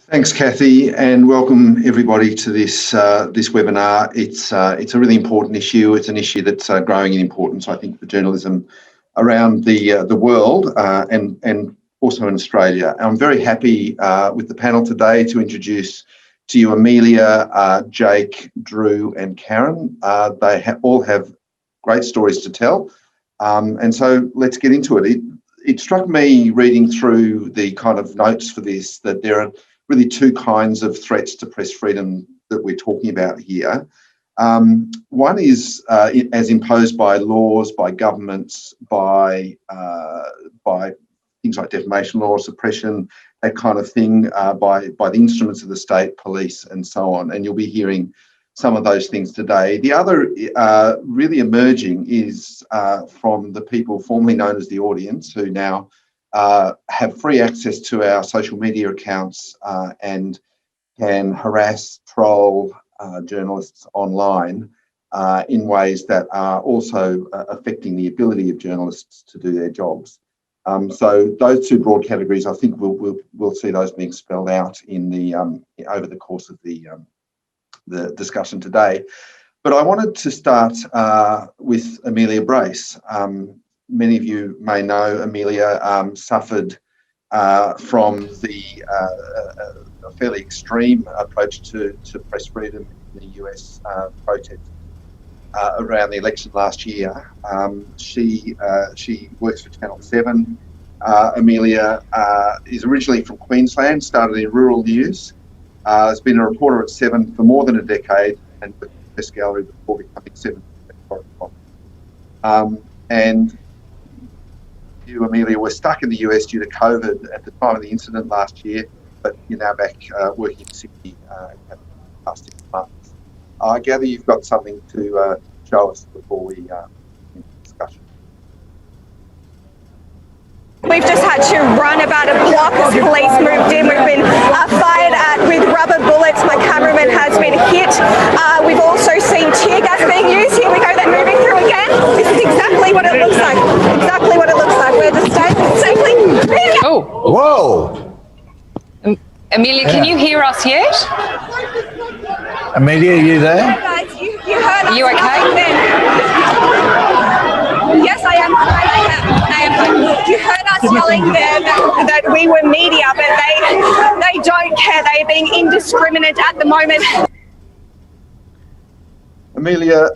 Thanks, Kathy, and welcome everybody to this webinar. It's a really important issue. It's an issue that's growing in importance, I think, for journalism around the world and also in Australia. I'm very happy with the panel today to introduce to you Amelia, Jake, Drew, and Karen. They all have great stories to tell, and so let's get into it. It struck me reading through the kind of notes for this that there are really two kinds of threats to press freedom that we're talking about here. One is as imposed by laws, by governments, by things like defamation law, suppression, that kind of thing, by the instruments of the state, police, and so on. And you'll be hearing some of those things today. The other really emerging is from the people formerly known as the audience, who now have free access to our social media accounts and can harass, troll journalists online in ways that are also affecting the ability of journalists to do their jobs. So those two broad categories, I think we'll see those being spelled out in the over the course of the discussion today. But I wanted to start with Amelia Brace. Many of you may know Amelia suffered from a fairly extreme approach to press freedom in the US protest around the election last year. She works for Channel 7. Amelia is originally from Queensland, started in rural news, has been a reporter at 7 for more than a decade and with the Press Gallery before becoming 7 and you, Amelia, were stuck in the US due to COVID at the time of the incident last year, but you're now back working in Sydney in the past 6 months. I gather you've got something to show us before we end the discussion. We've just had to run about a block as police moved in. We've been fired at with rubber bullets. My cameraman has been hit. We've also seen tear gas being used. Here we go, they're moving through again. This is exactly what it looks like. Exactly what it looks like. We're just standing safely. Oh. Whoa. Amelia, can you hear us yet? Amelia, are you there? Guys, you heard us. Are you okay? Yes, I am. I am. You heard us telling them that we were media, but they don't care. They're being indiscriminate at the moment. Amelia,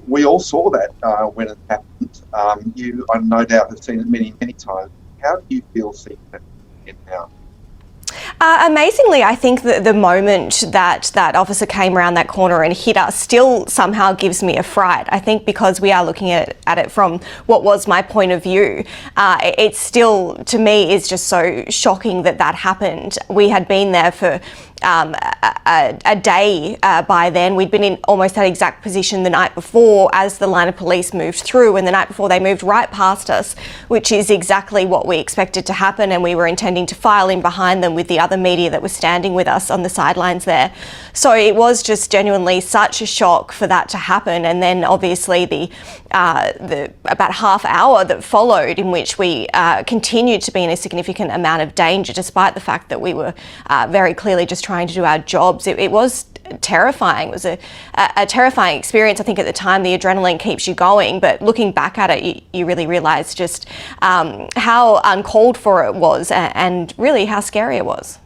we all saw that when it happened. You, I no doubt, have seen it many, many times. How do you feel seeing it now? Amazingly, I think that the moment that officer came around that corner and hit us still somehow gives me a fright. I think because we are looking at it from what was my point of view, it still, to me, is just so shocking that happened. We had been there for a day by then. We'd been in almost that exact position the night before as the line of police moved through, and the night before they moved right past us, which is exactly what we expected to happen, and we were intending to file in behind them with the other media that was standing with us on the sidelines there. So it was just genuinely such a shock for that to happen, and then obviously the about half hour that followed, in which we continued to be in a significant amount of danger despite the fact that we were very clearly just trying to do our jobs. It was terrifying. It was a terrifying experience. I think at the time the adrenaline keeps you going, but looking back at it, you really realise just how uncalled for it was and really how scary it was.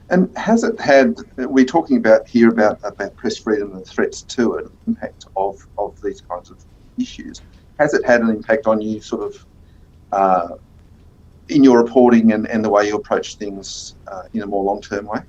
And has it had, we're talking about here about press freedom and threats to it, the impact of these kinds of issues. Has it had an impact on you sort of in your reporting and the way you approach things in a more long-term way?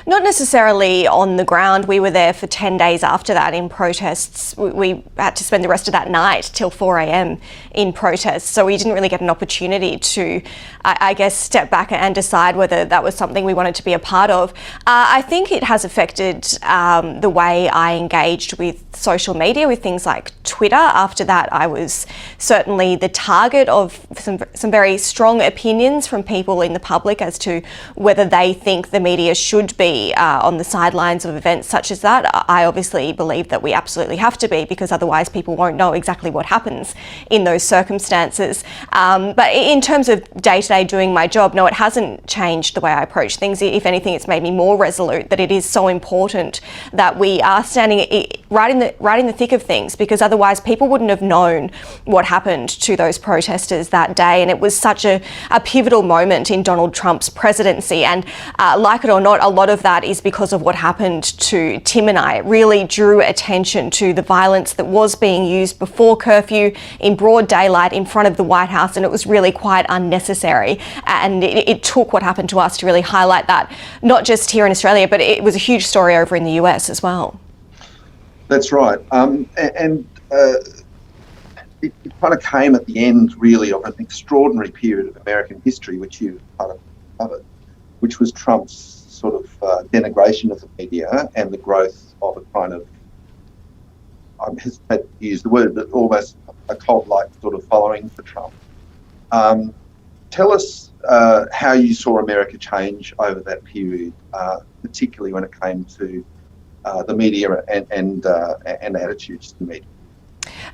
Not necessarily on the ground. We were there for 10 days after that in protests. We had to spend the rest of that night till 4 a.m. in protests. So we didn't really get an opportunity to, I guess, step back and decide whether that was something we wanted to be a part of. I think it has affected the way I engaged with social media, with things like Twitter. After that, I was certainly the target of some very strong opinions from people in the public as to whether they think the media should be be on the sidelines of events such as that. I obviously believe that we absolutely have to be, because otherwise people won't know exactly what happens in those circumstances. But in terms of day-to-day doing my job, no, it hasn't changed the way I approach things. If anything, it's made me more resolute that it is so important that we are standing right in the thick of things, because otherwise people wouldn't have known what happened to those protesters that day. And it was such a pivotal moment in Donald Trump's presidency. And like it or not, a lot of that is because of what happened to Tim and I. It really drew attention to the violence that was being used before curfew in broad daylight in front of the White House, and it was really quite unnecessary. And it took what happened to us to really highlight that, not just here in Australia, but it was a huge story over in the US as well. That's right. It kind of came at the end, really, of an extraordinary period of American history, which you kind of covered, which was Trump's sort of denigration of the media and the growth of a kind of, I hesitate to use the word, but almost a cult-like sort of following for Trump. Tell us how you saw America change over that period, particularly when it came to the media and attitudes to the media.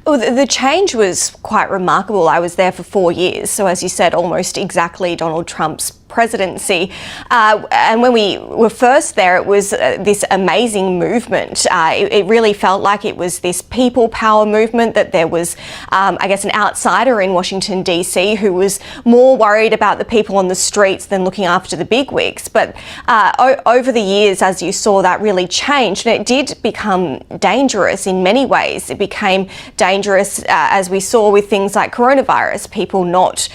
Well, the change was quite remarkable. I was there for 4 years, so as you said, almost exactly Donald Trump's presidency. And when we were first there, it was this amazing movement. It really felt like it was this people power movement, that there was, I guess, an outsider in Washington, D.C. who was more worried about the people on the streets than looking after the bigwigs. But over the years, as you saw, that really changed, and it did become dangerous in many ways. It became dangerous, as we saw with things like coronavirus, people not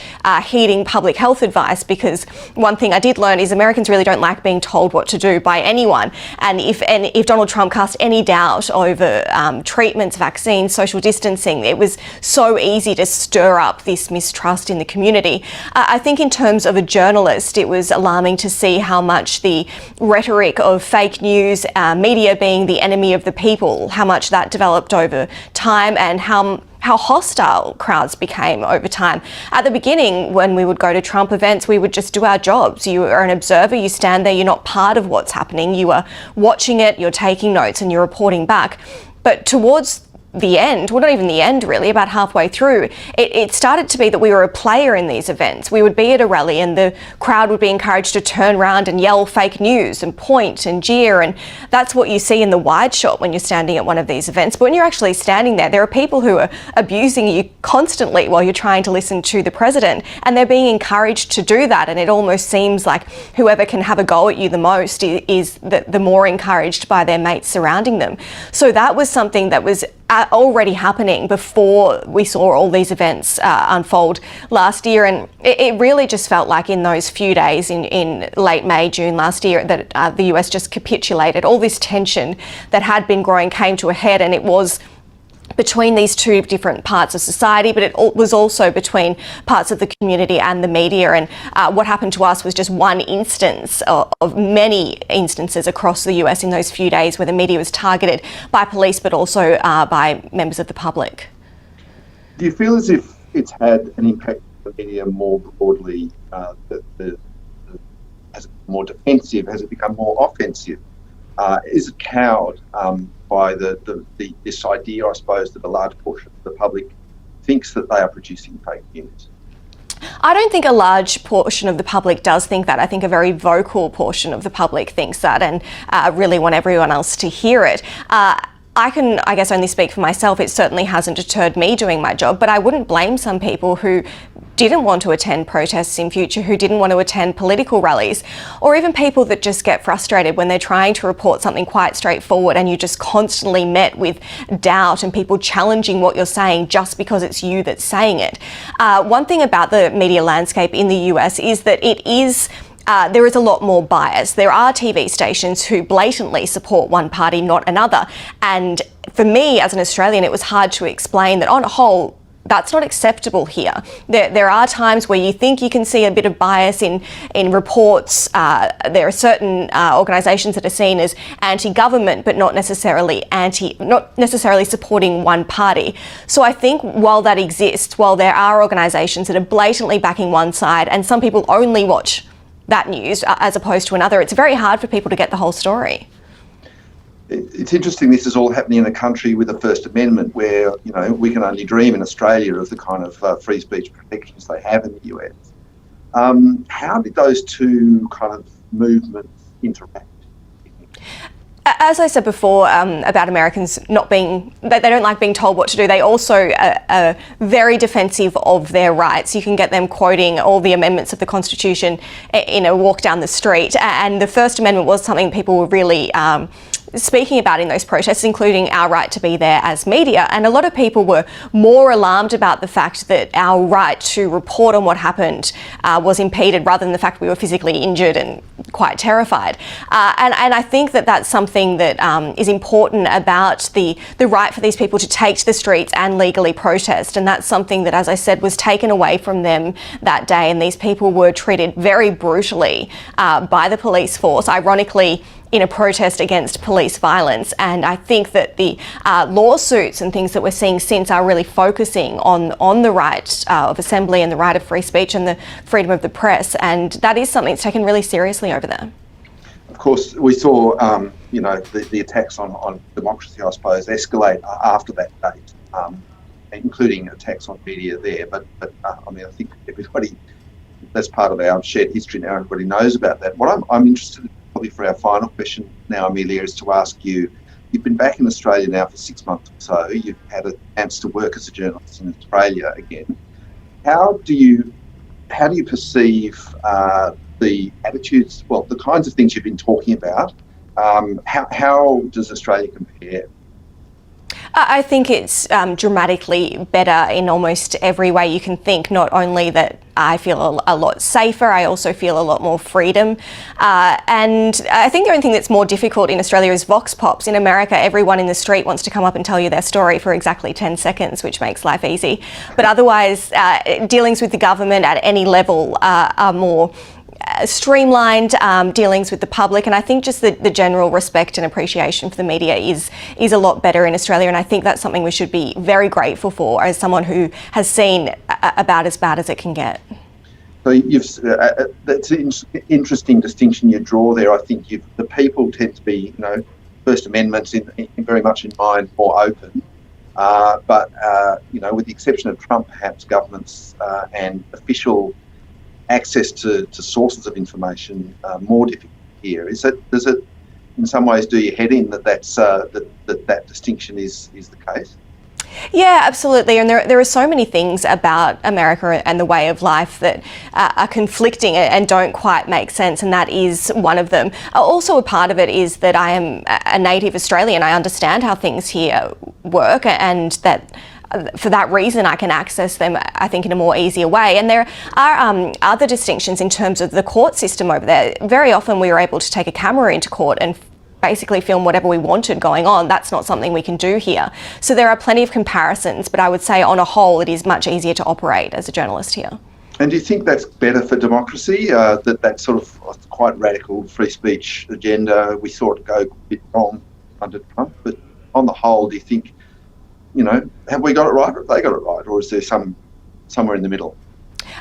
heeding public health advice, because one thing I did learn is Americans really don't like being told what to do by anyone. And if Donald Trump cast any doubt over treatments, vaccines, social distancing, it was so easy to stir up this mistrust in the community. I think in terms of a journalist, it was alarming to see how much the rhetoric of fake news, media being the enemy of the people, how much that developed over time, and how hostile crowds became over time. At the beginning, when we would go to Trump events, we would just do our jobs. You are an observer, you stand there, you're not part of what's happening. You are watching it, you're taking notes, and you're reporting back. But towards the end, well, not even the end really, about halfway through, it started to be that we were a player in these events. We would be at a rally and the crowd would be encouraged to turn around and yell fake news and point and jeer, and that's what you see in the wide shot when you're standing at one of these events. But when you're actually standing there are people who are abusing you constantly while you're trying to listen to the president, and they're being encouraged to do that, and it almost seems like whoever can have a go at you the most is the more encouraged by their mates surrounding them. So that was something that was already happening before we saw all these events unfold last year, and it really just felt like in those few days in late May, June last year that the US just capitulated. All this tension that had been growing came to a head, and it was between these two different parts of society, but it was also between parts of the community and the media. And what happened to us was just one instance of many instances across the US in those few days where the media was targeted by police, but also by members of the public. Do you feel as if it's had an impact on the media more broadly, has it become more defensive? Has it become more offensive? Is it cowed by this idea, I suppose, that a large portion of the public thinks that they are producing fake news? I don't think a large portion of the public does think that. I think a very vocal portion of the public thinks that, and really want everyone else to hear it. I can, I guess, only speak for myself. It certainly hasn't deterred me doing my job, but I wouldn't blame some people who didn't want to attend protests in future, who didn't want to attend political rallies, or even people that just get frustrated when they're trying to report something quite straightforward and you just constantly met with doubt and people challenging what you're saying just because it's you that's saying it. One thing about the media landscape in the US is that there is a lot more bias. There are TV stations who blatantly support one party, not another. And for me, as an Australian, it was hard to explain that on a whole, that's not acceptable here. There are times where you think you can see a bit of bias in reports. There are certain organisations that are seen as anti-government, but not necessarily supporting one party. So I think while that exists, while there are organisations that are blatantly backing one side, and some people only watch that news as opposed to another. It's very hard for people to get the whole story. It's interesting this is all happening in a country with a First Amendment where, we can only dream in Australia of the kind of free speech protections they have in the US. How did those two kind of movements interact? As I said before about Americans they don't like being told what to do. They also are very defensive of their rights. You can get them quoting all the amendments of the Constitution in a walk down the street. And the First Amendment was something people were really speaking about in those protests, including our right to be there as media. And a lot of people were more alarmed about the fact that our right to report on what happened was impeded rather than the fact we were physically injured and quite terrified. And I think that that's something that is important about the right for these people to take to the streets and legally protest. And that's something that, as I said, was taken away from them that day. And these people were treated very brutally by the police force, ironically, in a protest against police violence. And I think that the lawsuits and things that we're seeing since are really focusing on the right of assembly and the right of free speech and the freedom of the press. And that is something that's taken really seriously over there. Of course, we saw, the attacks on democracy, I suppose, escalate after that date, including attacks on media there. But I think everybody, that's part of our shared history now. Everybody knows about that. What I'm interested in, probably for our final question now, Amelia, is to ask you, you've been back in Australia now for 6 months or so. You've had a chance to work as a journalist in Australia again. How do you perceive the attitudes, the kinds of things you've been talking about? How does Australia compare? I think it's dramatically better in almost every way you can think. Not only that I feel a lot safer, I also feel a lot more freedom. And I think the only thing that's more difficult in Australia is vox pops. In America, everyone in the street wants to come up and tell you their story for exactly 10 seconds, which makes life easy. But otherwise, dealings with the government at any level are more streamlined, dealings with the public, and I think just the general respect and appreciation for the media is a lot better in Australia, and I think that's something we should be very grateful for as someone who has seen about as bad as it can get. So that's an interesting distinction you draw there. I think the people tend to be, First Amendment's very much in mind, more open, but with the exception of Trump, perhaps governments and official access to sources of information more difficult here. Does it in some ways do your head in that that distinction is the case? Yeah, absolutely. And there are so many things about America and the way of life that are conflicting and don't quite make sense, and that is one of them. Also, a part of it is that I am a native Australian. I understand how things here work, and that for that reason I can access them, I think, in a more easier way. And there are other distinctions in terms of the court system over there. Very often we were able to take a camera into court and basically film whatever we wanted going on. That's not something we can do here. So there are plenty of comparisons, but I would say on a whole it is much easier to operate as a journalist here. And do you think that's better for democracy, that sort of quite radical free speech agenda? We saw it go a bit wrong under Trump, but on the whole, do you think, have we got it right, or have they got it right, or is there somewhere in the middle?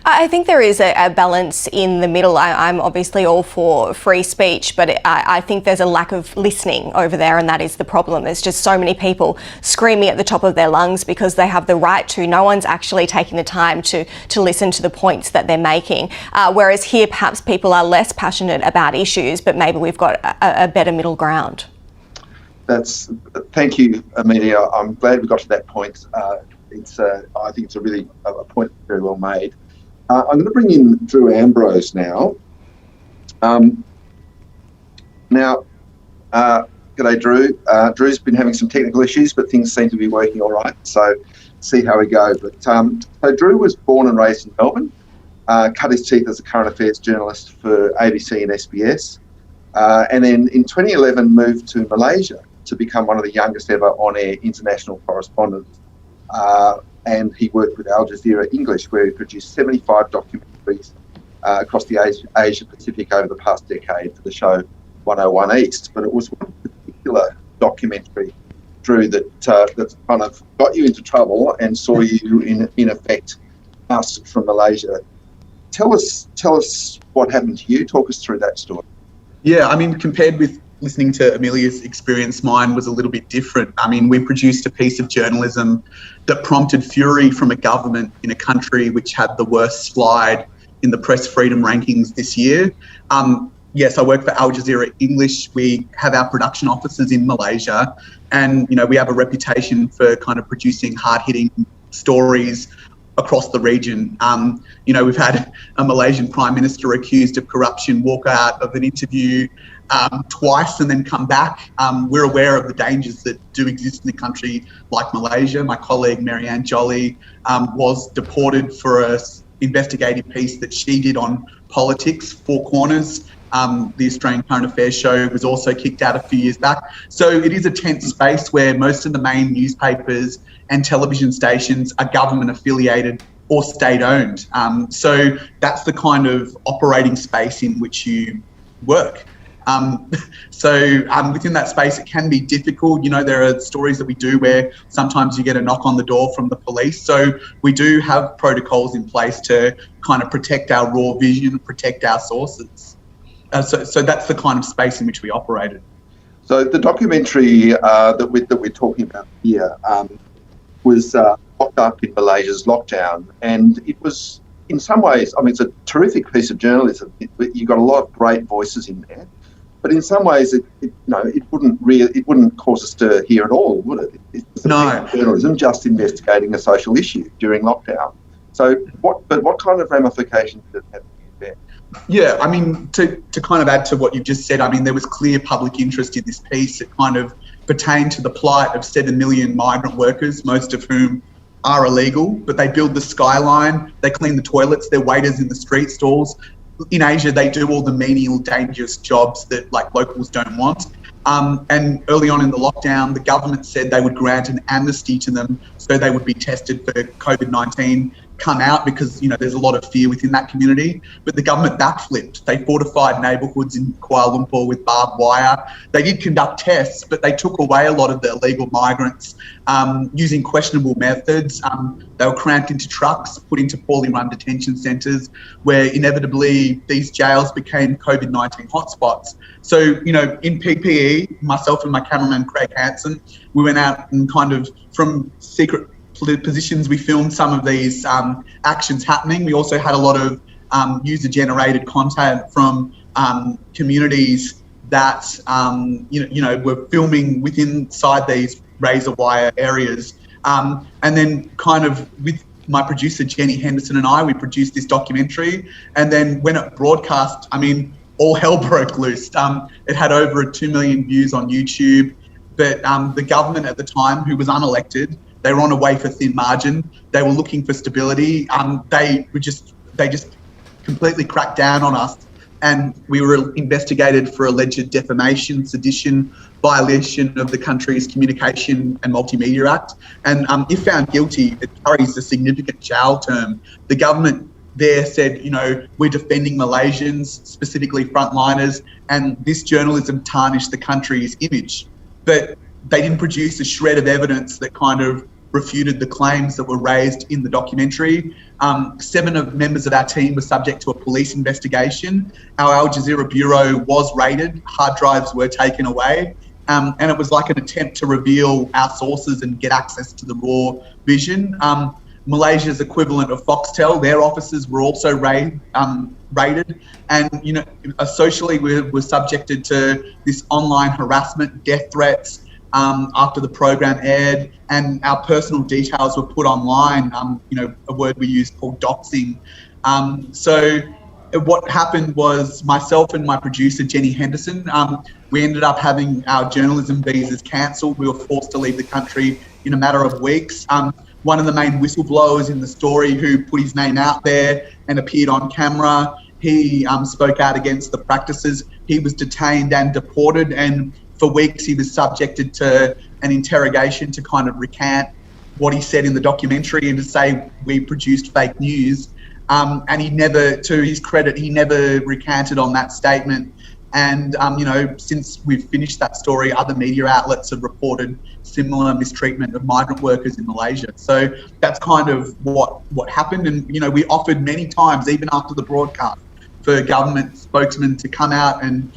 I think there is a balance in the middle. I'm obviously all for free speech, but I think there's a lack of listening over there, and that is the problem. There's just so many people screaming at the top of their lungs because they have the right to. No one's actually taking the time to listen to the points that they're making. Whereas here, perhaps people are less passionate about issues, but maybe we've got a better middle ground. Thank you, Amelia. I'm glad we got to that point. I think it's a point very well made. I'm going to bring in Drew Ambrose now. G'day, Drew. Drew's been having some technical issues, but things seem to be working all right. So see how we go. But so Drew was born and raised in Melbourne. Cut his teeth as a current affairs journalist for ABC and SBS, and then in 2011 moved to Malaysia to become one of the youngest ever on-air international correspondents. And he worked with Al Jazeera English, where he produced 75 documentaries across the Asia Pacific over the past decade for the show 101 East. But it was one particular documentary, Drew, that kind of got you into trouble and saw you in effect ousted from Malaysia. tell us what happened to you. Talk us through that story. Yeah, I mean, compared with listening to Amelia's experience, mine was a little bit different. I mean, we produced a piece of journalism that prompted fury from a government in a country which had the worst slide in the press freedom rankings this year. Yes, I work for Al Jazeera English. We have our production offices in Malaysia, and we have a reputation for kind of producing hard-hitting stories across the region. We've had a Malaysian Prime Minister accused of corruption walk out of an interview twice and then come back. We're aware of the dangers that do exist in a country like Malaysia. My colleague Marianne Jolly was deported for a investigative piece that she did on politics, Four Corners. The Australian Current Affairs show was also kicked out a few years back. So it is a tense space where most of the main newspapers and television stations are government affiliated or state owned. So that's the kind of operating space in which you work. Within that space, it can be difficult. There are stories that we do where sometimes you get a knock on the door from the police. So we do have protocols in place to kind of protect our raw vision, protect our sources. So that's the kind of space in which we operated. So the documentary that we're talking about here was locked up in Malaysia's lockdown, and it was, in some ways, I mean, it's a terrific piece of journalism. You got a lot of great voices in there, but in some ways, it wouldn't cause us to hear at all, would it? It's No. Journalism just investigating a social issue during lockdown. So what kind of ramifications did it have there? Yeah, I mean, to kind of add to what you've just said, I mean, there was clear public interest in this piece. It kind of pertained to the plight of 7 million migrant workers, most of whom are illegal, but they build the skyline, they clean the toilets, they're waiters in the street stalls. In Asia, they do all the menial, dangerous jobs that locals don't want. And early on in the lockdown, the government said they would grant an amnesty to them so they would be tested for COVID-19, come out, because there's a lot of fear within that community. But the government backflipped. They fortified neighbourhoods in Kuala Lumpur with barbed wire. They did conduct tests, but they took away a lot of the illegal migrants using questionable methods. They were cramped into trucks, put into poorly run detention centres, where inevitably these jails became COVID-19 hotspots. So, in PPE, myself and my cameraman Craig Hansen, we went out and kind of, from secret positions, we filmed some of these actions happening. We also had a lot of user-generated content from communities that were filming inside these razor wire areas, and then kind of with my producer Jenny Henderson and I, we produced this documentary. And then when it broadcast, I mean, all hell broke loose. It had over 2 million views on YouTube, but the government at the time, who was unelected, they were on a wafer thin margin. They were looking for stability. They just completely cracked down on us, and we were investigated for alleged defamation, sedition, violation of the country's Communication and Multimedia Act. And if found guilty, it carries a significant jail term. The government there said, we're defending Malaysians, specifically frontliners, and this journalism tarnished the country's image. But they didn't produce a shred of evidence that kind of refuted the claims that were raised in the documentary. 7 members of our team were subject to a police investigation. Our Al Jazeera bureau was raided, hard drives were taken away, and it was like an attempt to reveal our sources and get access to the raw vision. Malaysia's equivalent of Foxtel, their offices were also raided, and socially we're subjected to this online harassment, death threats, after the program aired, and our personal details were put online, a word we use called doxing. So what happened was, myself and my producer, Jenny Henderson, we ended up having our journalism visas cancelled. We were forced to leave the country in a matter of weeks. One of the main whistleblowers in the story, who put his name out there and appeared on camera, he spoke out against the practices. He was detained and deported, and for weeks he was subjected to an interrogation to kind of recant what he said in the documentary and to say we produced fake news. And he never, to his credit, he never recanted on that statement. And, since we've finished that story, other media outlets have reported similar mistreatment of migrant workers in Malaysia. So that's kind of what happened. And, we offered many times, even after the broadcast, for government spokesmen to come out and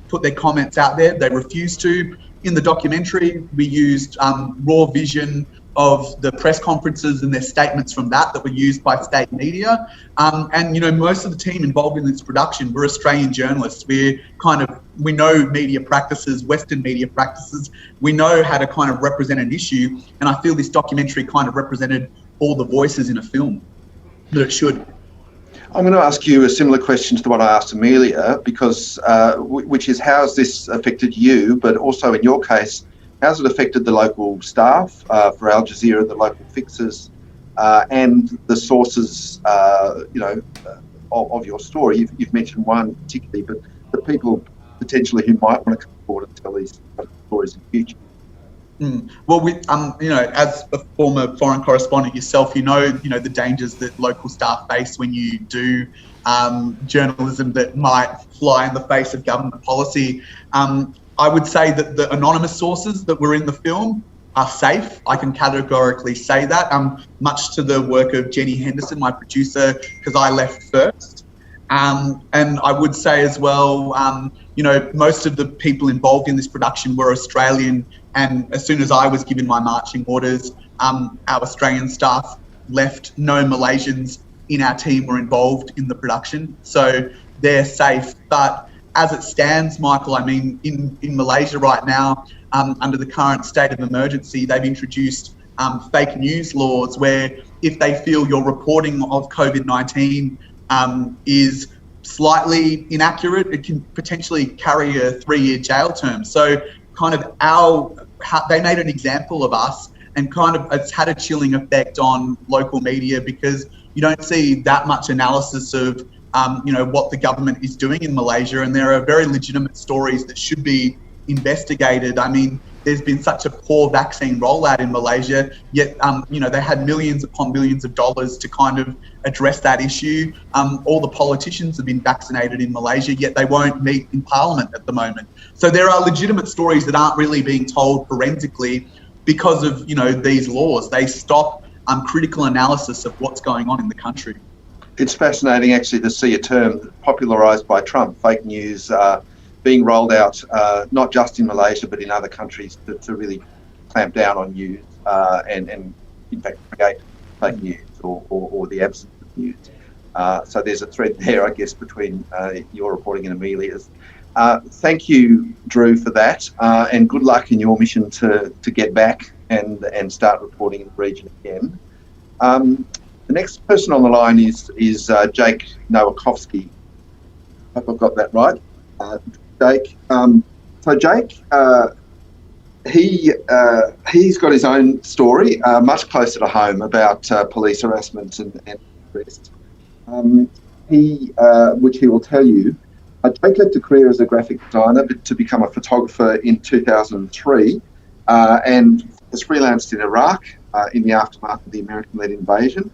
put their comments out there. They refused to. In the documentary, we used raw vision of the press conferences and their statements from that were used by state media. And most of the team involved in this production were Australian journalists. We know media practices, Western media practices. We know how to kind of represent an issue. And I feel this documentary kind of represented all the voices in a film that it should. I'm going to ask you a similar question to the one I asked Amelia, because which is, how has this affected you, but also in your case, how's it affected the local staff for Al Jazeera, the local fixers, and the sources, of your story? You've mentioned one particularly, but the people potentially who might want to come forward and tell these stories in the future. Well, as a former foreign correspondent yourself, the dangers that local staff face when you do journalism that might fly in the face of government policy. I would say that the anonymous sources that were in the film are safe. I can categorically say that, much to the work of Jenny Henderson, my producer, because I left first. And I would say as well, most of the people involved in this production were Australian. And as soon as I was given my marching orders, our Australian staff left. No Malaysians in our team were involved in the production. So they're safe. But as it stands, Michael, I mean, in Malaysia right now, under the current state of emergency, they've introduced fake news laws where if they feel your reporting of COVID-19 is slightly inaccurate, it can potentially carry a 3-year jail term. So kind of they made an example of us, and kind of it's had a chilling effect on local media, because you don't see that much analysis of what the government is doing in Malaysia, and there are very legitimate stories that should be investigated. I mean, there's been such a poor vaccine rollout in Malaysia, yet they had millions upon millions of dollars to kind of address that issue. All the politicians have been vaccinated in Malaysia, yet they won't meet in Parliament at the moment. So there are legitimate stories that aren't really being told forensically because of these laws. They stop critical analysis of what's going on in the country. It's fascinating actually to see a term popularised by Trump, fake news, being rolled out not just in Malaysia but in other countries to really clamp down on news and in fact create fake news or the absence of news. So there's a thread there, I guess, between your reporting and Amelia's. Thank you, Drew, for that, and good luck in your mission to get back and start reporting in the region again. The next person on the line is Jake Nowakowski. I hope I've got that right. Jake. So Jake, he's got his own story, much closer to home, about police harassment and arrest. Which he will tell you. Jake left a career as a graphic designer to become a photographer in 2003, and has freelanced in Iraq in the aftermath of the American-led invasion.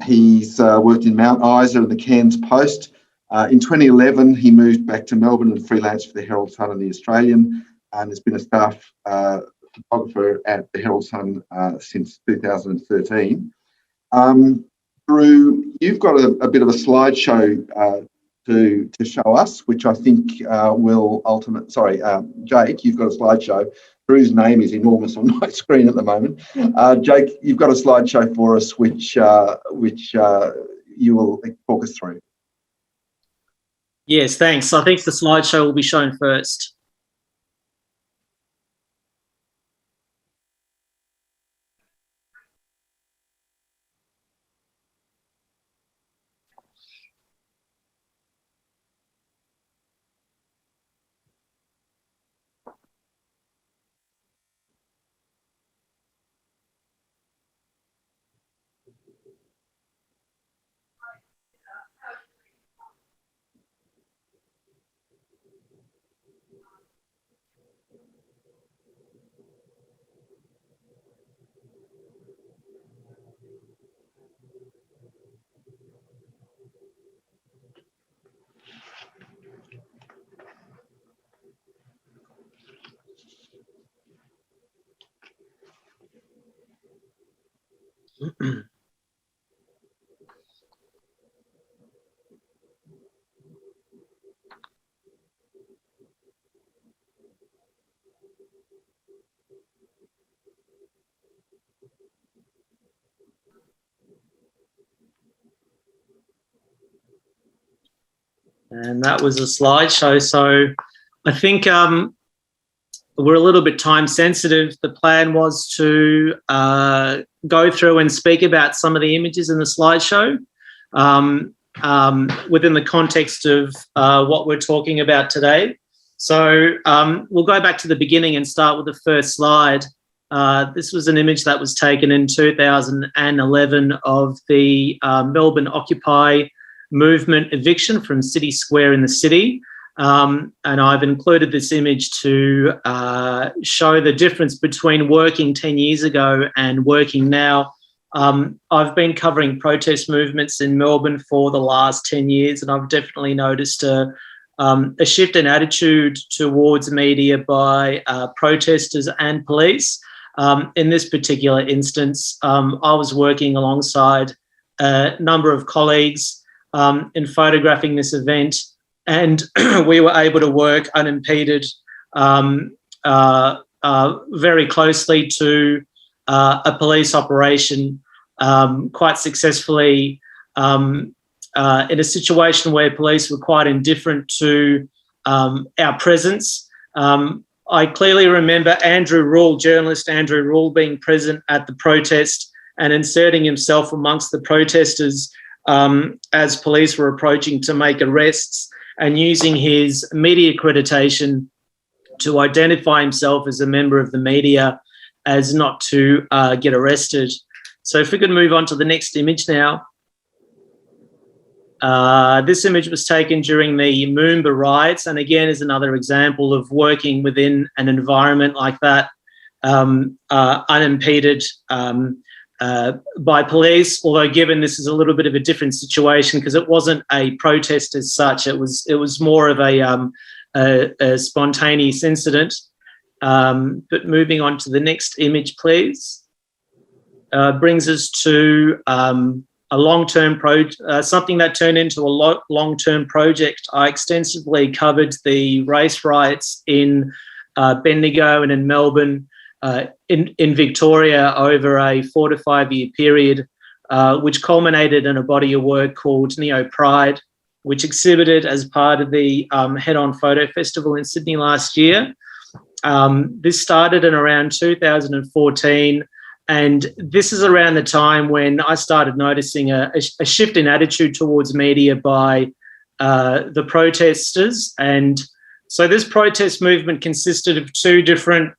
He's worked in Mount Isa and the Cairns Post. In 2011, he moved back to Melbourne and freelanced for the Herald Sun and the Australian, and has been a staff photographer at the Herald Sun since 2013. Drew, you've got a bit of a slideshow to show us, which I think will Jake, you've got a slideshow. Drew's name is enormous on my screen at the moment. Jake, you've got a slideshow for us, which you will talk us through. Yes, thanks. I think the slideshow will be shown first. And that was a slideshow. So I think we're a little bit time sensitive. The plan was to go through and speak about some of the images in the slideshow within the context of what we're talking about today. So we'll go back to the beginning and start with the first slide. This was an image that was taken in 2011 of the Melbourne Occupy movement eviction from City Square in the city. And I've included this image to show the difference between working 10 years ago and working now. I've been covering protest movements in Melbourne for the last 10 years, and I've definitely noticed a shift in attitude towards media by protesters and police. In this particular instance, I was working alongside a number of colleagues in photographing this event, and we were able to work unimpeded very closely to a police operation quite successfully in a situation where police were quite indifferent to our presence. I clearly remember Andrew Rule, journalist Andrew Rule, being present at the protest and inserting himself amongst the protesters as police were approaching to make arrests, and using his media accreditation to identify himself as a member of the media as not to get arrested. So if we could move on to the next image now. This image was taken during the Moomba riots, and again is another example of working within an environment like that, unimpeded by police, although given this is a little bit of a different situation because it wasn't a protest as such, it was more of a spontaneous incident. But moving on to the next image, please, brings us to a long-term something that turned into a long-term project. I extensively covered the race riots in Bendigo and in Melbourne, in Victoria over a 4 to 5 year period, which culminated in a body of work called Neo Pride, which exhibited as part of the Head On Photo Festival in Sydney last year. This started in around 2014, and this is around the time when I started noticing a shift in attitude towards media by the protesters. And so this protest movement consisted of two different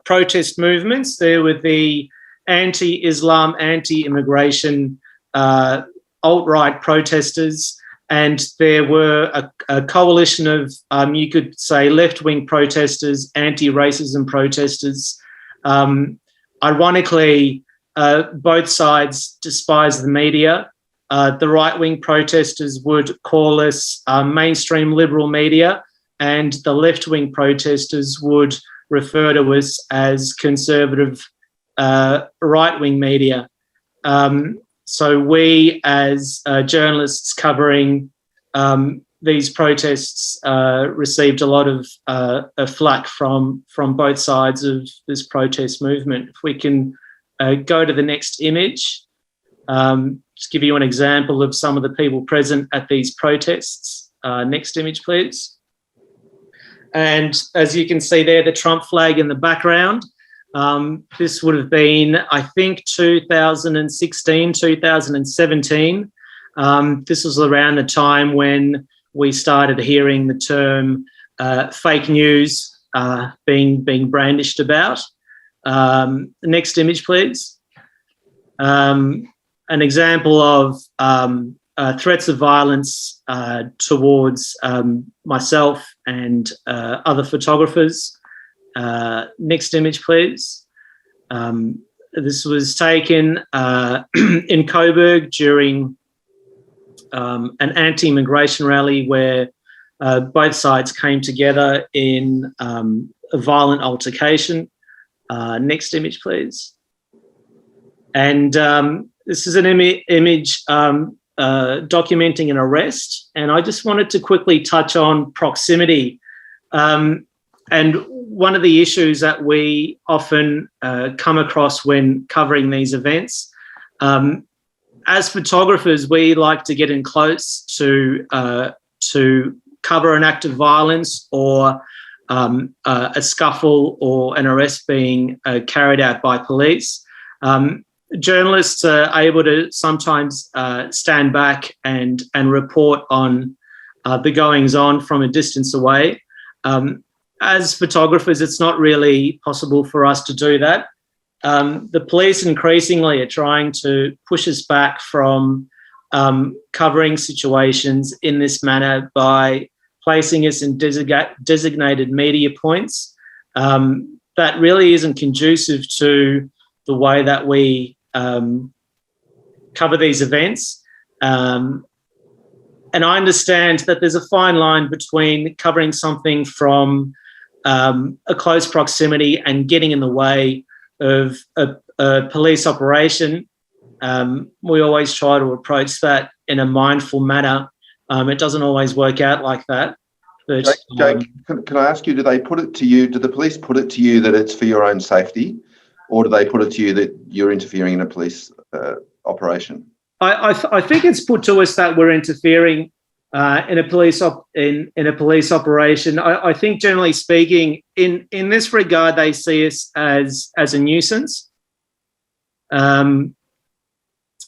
protest movements. There were the anti-Islam, anti-immigration alt-right protesters, and there were a coalition of, you could say, left-wing protesters, anti-racism protesters. Ironically, both sides despise the media. The right-wing protesters would call us mainstream liberal media, and the left-wing protesters would refer to us as conservative right-wing media. So we, as journalists covering these protests, received a lot of flack from both sides of this protest movement. If we can go to the next image, just give you an example of some of the people present at these protests. Next image, please. And as you can see there, the Trump flag in the background. This would have been, I think, 2016, 2017. This was around the time when we started hearing the term fake news being brandished about. Next image, please. An example of threats of violence towards myself and other photographers. Next image, please. This was taken in Coburg during an anti-immigration rally where both sides came together in a violent altercation. Next image, please. And this is an image documenting an arrest. And I just wanted to quickly touch on proximity. And one of the issues that we often come across when covering these events, as photographers, we like to get in close to cover an act of violence or a scuffle or an arrest being carried out by police. Journalists are able to sometimes stand back and report on the goings-on from a distance away. As photographers, it's not really possible for us to do that. The police increasingly are trying to push us back from covering situations in this manner by placing us in designated media points. That really isn't conducive to the way that we cover these events. And I understand that there's a fine line between covering something from a close proximity and getting in the way of a police operation. We always try to approach that in a mindful manner. It doesn't always work out like that. But, Jake, can I ask you, do they put it to you, do the police put it to you that it's for your own safety, or do they put it to you that you're interfering in a police operation? I think it's put to us that we're interfering in a police operation. I think, generally speaking, in this regard, they see us as a nuisance. Yeah.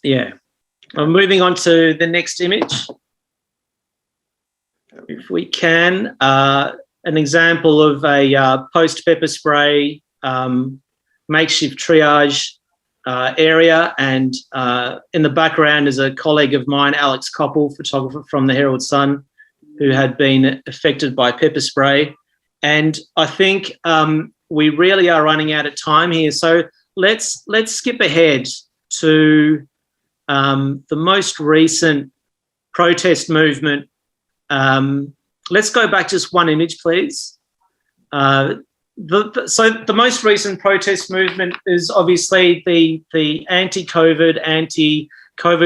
I'm moving on to the next image, if we can. An example of a post pepper spray makeshift triage area, and in the background is a colleague of mine, Alex Koppel, photographer from the Herald Sun, who had been affected by pepper spray. And I think we really are running out of time here, so let's skip ahead to the most recent protest movement. Let's go back just one image, please. So the most recent protest movement is obviously the anti-COVID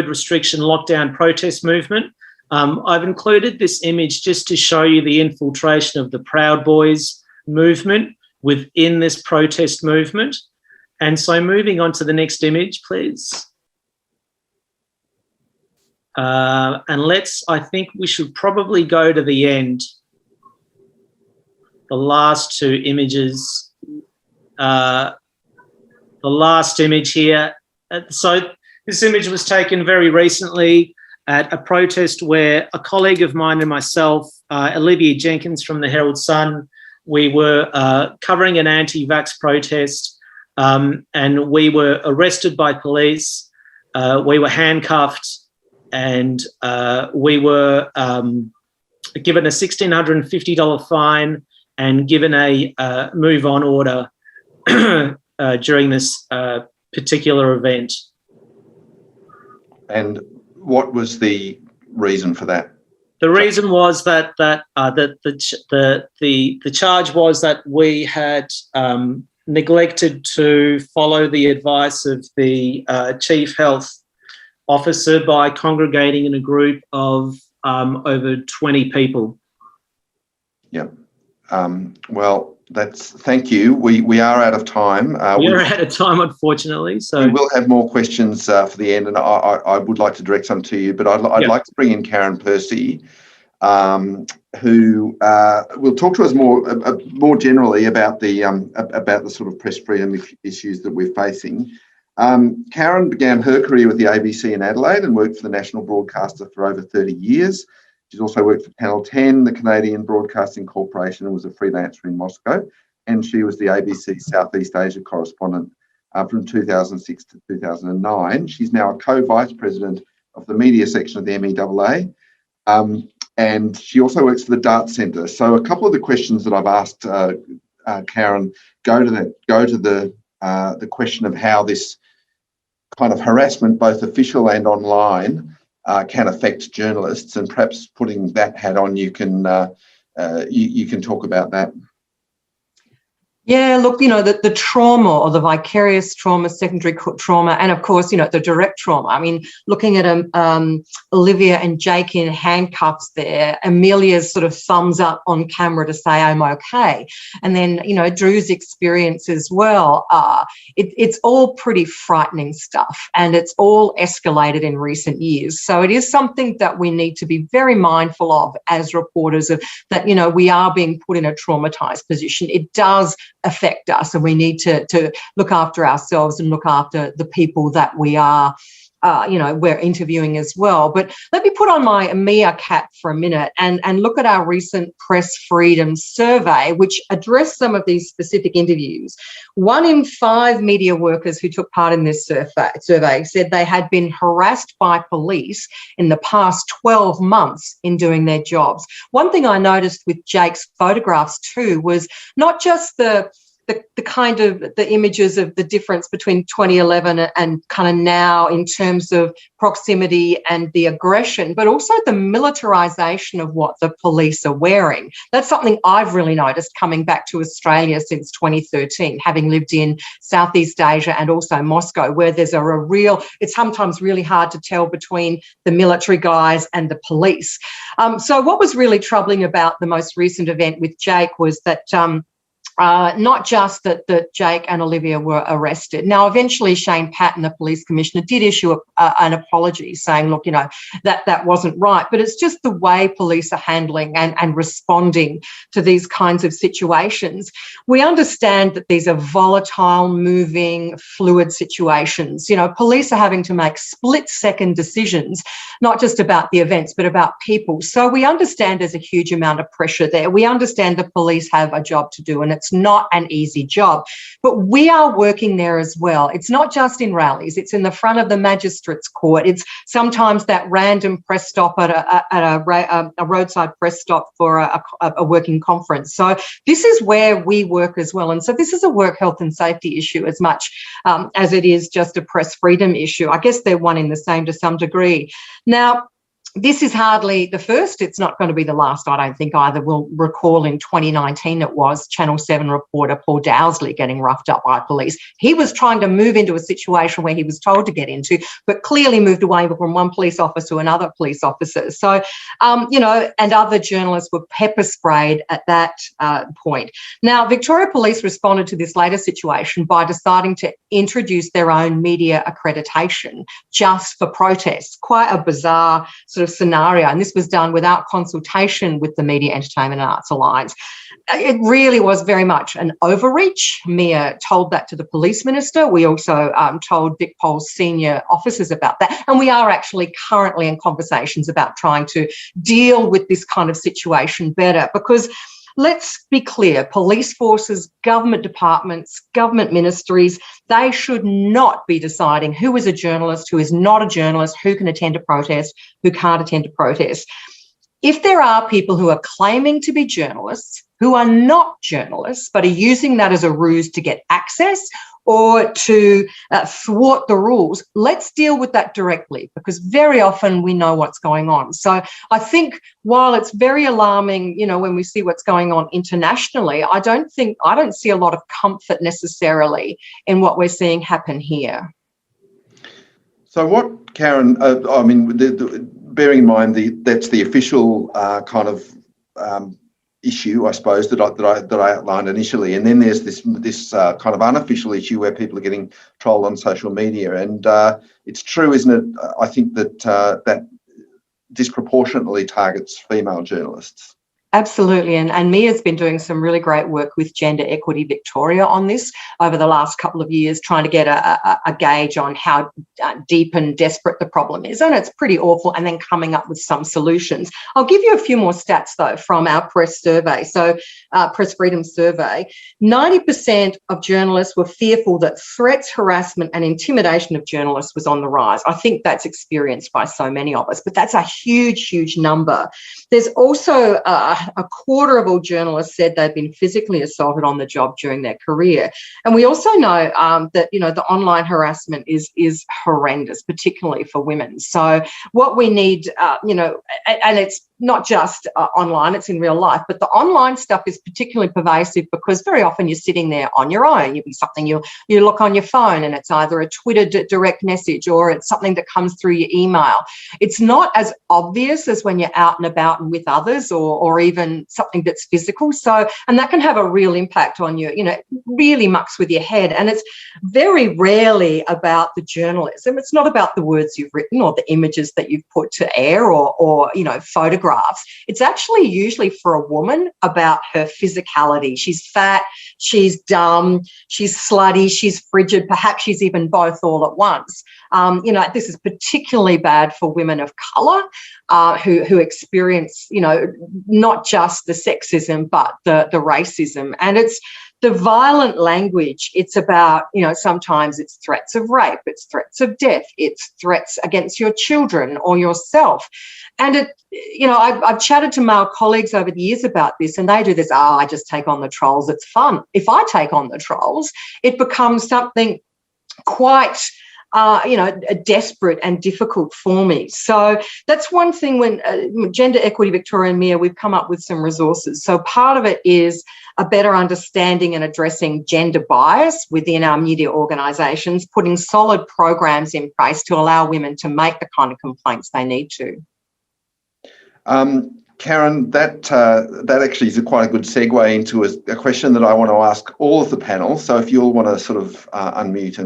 restriction lockdown protest movement. I've included this image just to show you the infiltration of the Proud Boys movement within this protest movement. And so moving on to the next image, please. And I think we should probably go to the end. The last two images. The last image here. So this image was taken very recently at a protest where a colleague of mine and myself, Olivia Jenkins from the Herald Sun, we were covering an anti-vax protest, and we were arrested by police. We were handcuffed, and we were given a $1,650 fine and given a move-on order during this particular event. And what was the reason for that? The reason was that the charge was that we had neglected to follow the advice of the chief health officer by congregating in a group of over 20 people. Yeah. Well, thank you. We are out of time. We're out of time, unfortunately. So we will have more questions for the end, and I would like to direct some to you, but I'd like to bring in Karen Percy, who will talk to us more generally about the sort of press freedom issues that we're facing. Karen began her career with the ABC in Adelaide and worked for the national broadcaster for over 30 years. She's also worked for Panel 10, the Canadian Broadcasting Corporation, and was a freelancer in Moscow. And she was the ABC Southeast Asia correspondent from 2006 to 2009. She's now a co-vice president of the media section of the MEAA. And she also works for the Dart Centre. So a couple of the questions that I've asked Karen go to the question of how this kind of harassment, both official and online, can affect journalists, and perhaps putting that hat on, you can talk about that. Yeah, look, the trauma or the vicarious trauma, secondary trauma, and of course, the direct trauma. I mean, looking at Olivia and Jake in handcuffs there, Amelia's sort of thumbs up on camera to say, I'm okay. And then, Drew's experience as well. It's all pretty frightening stuff, and it's all escalated in recent years. So it is something that we need to be very mindful of as reporters, of that, we are being put in a traumatized position. It does affect us, and we need to look after ourselves and look after the people that we are we're interviewing as well. But let me put on my EMEA cap for a minute and look at our recent press freedom survey, which addressed some of these specific interviews. 1 in 5 media workers who took part in this survey said they had been harassed by police in the past 12 months in doing their jobs. One thing I noticed with Jake's photographs too was not just the kind of the images of the difference between 2011 and kind of now in terms of proximity and the aggression, but also the militarisation of what the police are wearing. That's something I've really noticed coming back to Australia since 2013, having lived in Southeast Asia and also Moscow, where there's it's sometimes really hard to tell between the military guys and the police. So what was really troubling about the most recent event with Jake was that not just that Jake and Olivia were arrested. Now, eventually Shane Patton, the police commissioner, did issue an apology saying, look, that wasn't right. But it's just the way police are handling and responding to these kinds of situations. We understand that these are volatile, moving, fluid situations. Police are having to make split-second decisions, not just about the events, but about people. So we understand there's a huge amount of pressure there. We understand the police have a job to do, and it's not an easy job. But we are working there as well. It's not just in rallies. It's in the front of the magistrate's court. It's sometimes that random press stop at a roadside press stop for a working conference. So this is where we work as well. And so this is a work health and safety issue as much as it is just a press freedom issue. I guess they're one in the same to some degree. Now, this is hardly the first. It's not going to be the last, I don't think, either. We'll recall in 2019 it was Channel 7 reporter Paul Dowsley getting roughed up by police. He was trying to move into a situation where he was told to get into, but clearly moved away from one police officer to another police officer. So, and other journalists were pepper sprayed at that point. Now, Victoria Police responded to this later situation by deciding to introduce their own media accreditation just for protests. Quite a bizarre sort of scenario, and this was done without consultation with the Media, Entertainment and Arts Alliance. It really was very much an overreach. Mia told that to the police minister. We also told Vic Pol's senior officers about that, and we are actually currently in conversations about trying to deal with this kind of situation better, because let's be clear, police forces, government departments, government ministries, they should not be deciding who is a journalist, who is not a journalist, who can attend a protest, who can't attend a protest. If there are people who are claiming to be journalists who are not journalists but are using that as a ruse to get access or to thwart the rules, let's deal with that directly, because very often we know what's going on. So I think while it's very alarming, when we see what's going on internationally, I don't see a lot of comfort necessarily in what we're seeing happen here. So what, Karen, bearing in mind that's the official kind of issue, I suppose, that I outlined initially, and then there's this kind of unofficial issue where people are getting trolled on social media, and it's true, isn't it? I think that that disproportionately targets female journalists. Absolutely, and Mia's been doing some really great work with Gender Equity Victoria on this over the last couple of years, trying to get a gauge on how deep and desperate the problem is, and it's pretty awful, and then coming up with some solutions. I'll give you a few more stats, though, from our press survey. So, Press Freedom Survey, 90% of journalists were fearful that threats, harassment and intimidation of journalists was on the rise. I think that's experienced by so many of us, but that's a huge, huge number. There's also a quarter of all journalists said they've been physically assaulted on the job during their career. And we also know that, the online harassment is horrendous, particularly for women. So what we need, and it's not just online, it's in real life, but the online stuff is particularly pervasive because very often you're sitting there on your own. You'll be something you look on your phone and it's either a Twitter direct message or it's something that comes through your email. It's not as obvious as when you're out and about and with others or even something that's physical. So, and that can have a real impact on you, really mucks with your head. And it's very rarely about the journalism. It's not about the words you've written or the images that you've put to air or photographs. It's actually usually for a woman about her physicality. She's fat, she's dumb, she's slutty, she's frigid, perhaps she's even both all at once. This is particularly bad for women of colour who experience, not just the sexism but the racism. And it's the violent language. It's about, sometimes it's threats of rape, it's threats of death, it's threats against your children or yourself. And I've chatted to male colleagues over the years about this, and they do this, I just take on the trolls, it's fun. If I take on the trolls, it becomes something quite desperate and difficult for me. So that's one thing when Gender Equity Victoria and Mia, we've come up with some resources. So part of it is a better understanding and addressing gender bias within our media organisations, putting solid programs in place to allow women to make the kind of complaints they need to. Karen, that actually is quite a good segue into a question that I want to ask all of the panel. So if you'll want to sort of unmute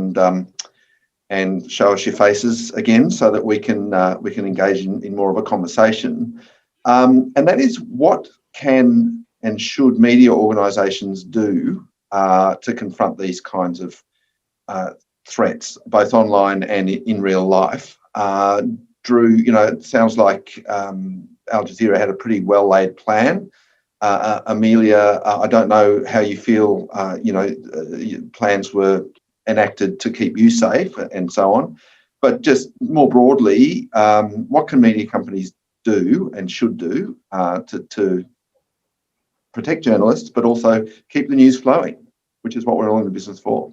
and show us your faces again so that we can engage in more of a conversation. And that is, what can and should media organisations do to confront these kinds of threats, both online and in real life? Drew, it sounds like Al Jazeera had a pretty well-laid plan. Amelia, I don't know how you feel, plans were enacted to keep you safe and so on. But just more broadly, what can media companies do and should do to protect journalists, but also keep the news flowing, which is what we're all in the business for?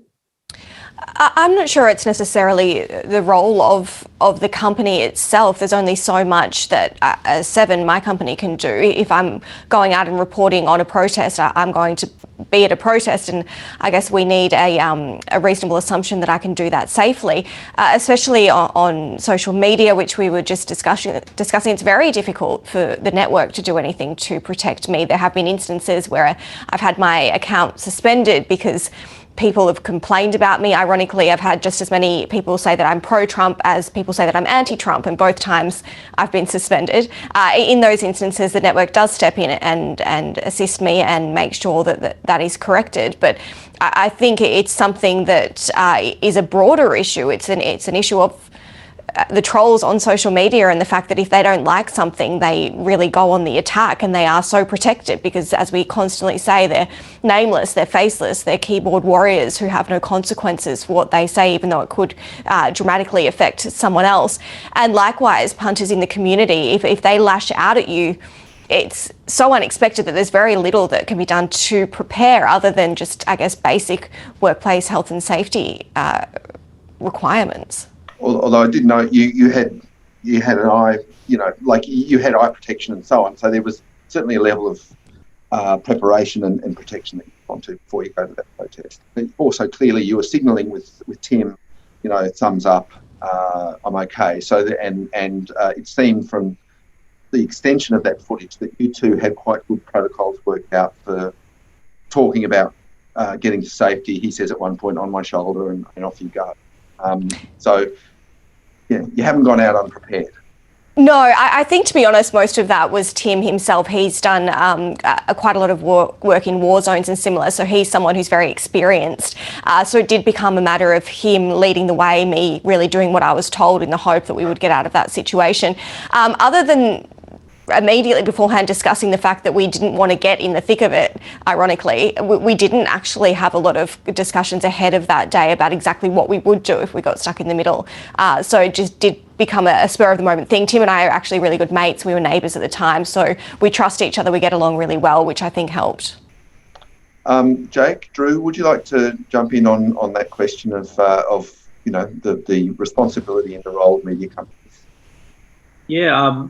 I'm not sure it's necessarily the role of the company itself. There's only so much that Seven, my company, can do. If I'm going out and reporting on a protest, I'm going to be at a protest, and I guess we need a reasonable assumption that I can do that safely, especially on social media, which we were just discussing. It's very difficult for the network to do anything to protect me. There have been instances where I've had my account suspended because people have complained about me. Ironically, I've had just as many people say that I'm pro-Trump as people say that I'm anti-Trump, and both times I've been suspended. In those instances, the network does step in and assist me and make sure that is corrected. But I think it's something that is a broader issue. It's an issue of the trolls on social media, and the fact that if they don't like something, they really go on the attack, and they are so protected because, as we constantly say, they're nameless, they're faceless, they're keyboard warriors who have no consequences for what they say, even though it could dramatically affect someone else. And likewise, punters in the community, if they lash out at you, it's so unexpected that there's very little that can be done to prepare other than just, I guess, basic workplace health and safety requirements. Although I did know you had an eye, you had eye protection and so on. So there was certainly a level of preparation and protection that you want to before you go to that protest. But also clearly you were signalling with Tim, thumbs up, I'm okay. So it seemed from the extension of that footage that you two had quite good protocols worked out for talking about getting to safety. He says at one point, on my shoulder, and off you go. So you haven't gone out unprepared. No, I think, to be honest, most of that was Tim himself. He's done quite a lot of work in war zones and similar, so he's someone who's very experienced. So it did become a matter of him leading the way, me really doing what I was told in the hope that we would get out of that situation. Other than immediately beforehand discussing the fact that we didn't want to get in the thick of it, ironically, we didn't actually have a lot of discussions ahead of that day about exactly what we would do if we got stuck in the middle. So it just did become a spur of the moment thing. Tim and I are actually really good mates. We were neighbours at the time, so we trust each other. We get along really well, which I think helped. Jake, Drew, would you like to jump in on that question of the responsibility and the role of media companies? Yeah.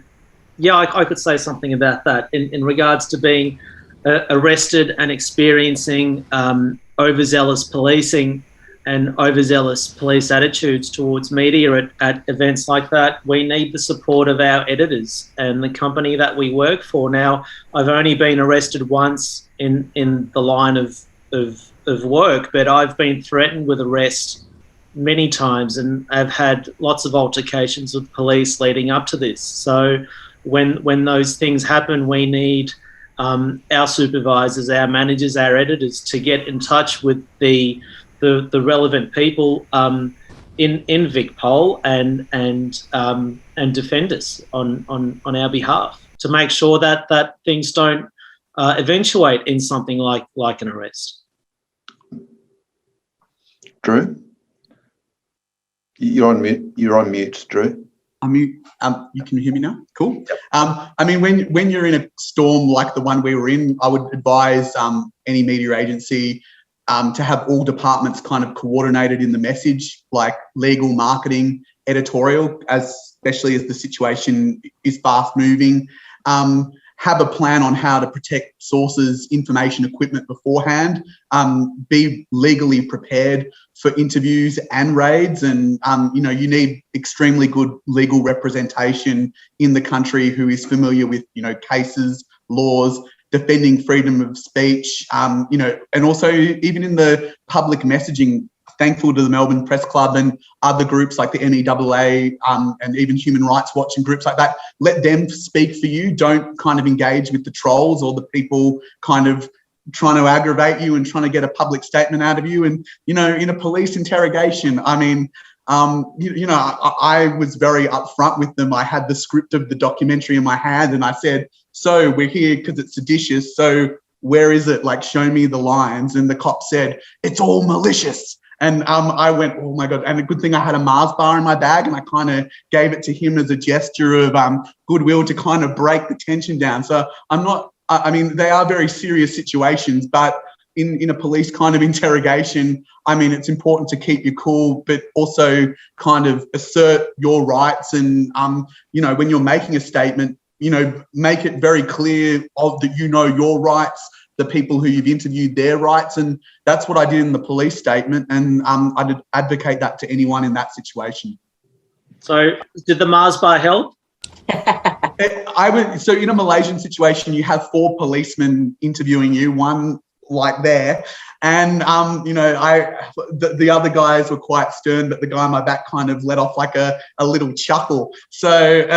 Yeah, I could say something about that in regards to being arrested and experiencing overzealous policing and overzealous police attitudes towards media at events like that. We need the support of our editors and the company that we work for. Now, I've only been arrested once in the line of work, but I've been threatened with arrest many times, and I've had lots of altercations with police leading up to this. So when those things happen, we need our supervisors, our managers, our editors to get in touch with the relevant people in VicPol and defend us on our behalf to make sure that things don't eventuate in something like an arrest. Drew, you're on mute. You're on mute, Drew. I mean, you can hear me now? Cool. I mean, when you're in a storm like the one we were in, I would advise any media agency to have all departments kind of coordinated in the message, like legal, marketing, editorial, especially as the situation is fast moving. Have a plan on how to protect sources, information, equipment beforehand. Be legally prepared for interviews and raids, and you need extremely good legal representation in the country who is familiar with cases, laws, defending freedom of speech, and also even in the public messaging. Thankful to the Melbourne Press Club and other groups like the MEAA and even Human Rights Watch and groups like that. Let them speak for you. Don't kind of engage with the trolls or the people kind of trying to aggravate you and trying to get a public statement out of you. And, in a police interrogation, I mean, I was very upfront with them. I had the script of the documentary in my hand and I said, so we're here because it's seditious. So where is it? Like, show me the lines. And the cop said, it's all malicious. And I went, oh my God. And a good thing I had a Mars bar in my bag and I kind of gave it to him as a gesture of goodwill to kind of break the tension down. So they are very serious situations, but in a police kind of interrogation, I mean, it's important to keep your cool, but also kind of assert your rights. And, when you're making a statement, make it very clear that your rights, the people who you've interviewed, their rights. And that's what I did in the police statement. And I'd advocate that to anyone in that situation. So did the Mars bar help? So in a Malaysian situation, you have 4 policemen interviewing you, one like there. And, the other guys were quite stern, but the guy on my back kind of let off like a little chuckle. So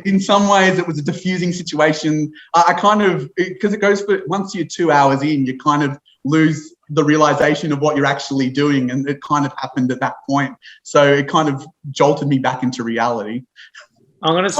in some ways it was a diffusing situation. Because it goes for, once you're 2 hours in, you kind of lose the realization of what you're actually doing. And it kind of happened at that point. So it kind of jolted me back into reality. I'm going to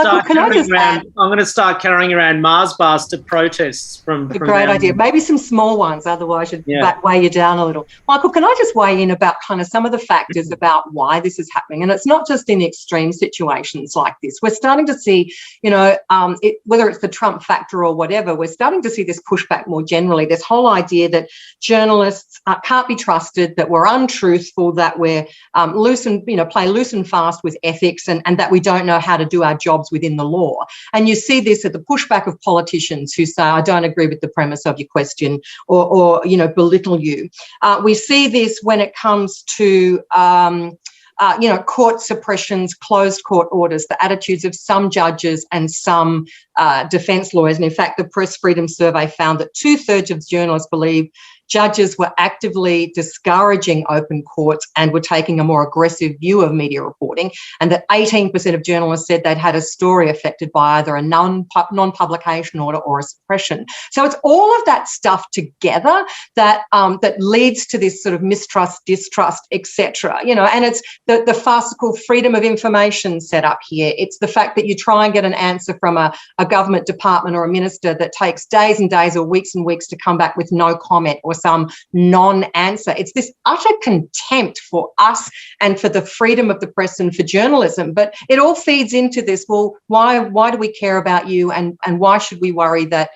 start carrying around Mars bars to protests from a great idea. Maybe some small ones, otherwise you'd weigh you down a little. Michael, can I just weigh in about kind of some of the factors about why this is happening? And it's not just in extreme situations like this. We're starting to see, whether it's the Trump factor or whatever, we're starting to see this pushback more generally. This whole idea that journalists can't be trusted, that we're untruthful, that we're play loose and fast with ethics, and that we don't know how to do our jobs within the law. And you see this at the pushback of politicians who say, I don't agree with the premise of your question, or belittle you. We see this when it comes to court suppressions, closed court orders, the attitudes of some judges and some defence lawyers. And in fact, the Press Freedom Survey found that 2/3 of journalists believe judges were actively discouraging open courts and were taking a more aggressive view of media reporting, and that 18% of journalists said they'd had a story affected by either a non-publication order or a suppression. So it's all of that stuff together that leads to this sort of mistrust, distrust, etc. And it's the farcical freedom of information set up here. It's the fact that you try and get an answer from a government department or a minister that takes days and days or weeks and weeks to come back with no comment or some non-answer. It's this utter contempt for us and for the freedom of the press and for journalism. But it all feeds into this, well, why do we care about you, and why should we worry that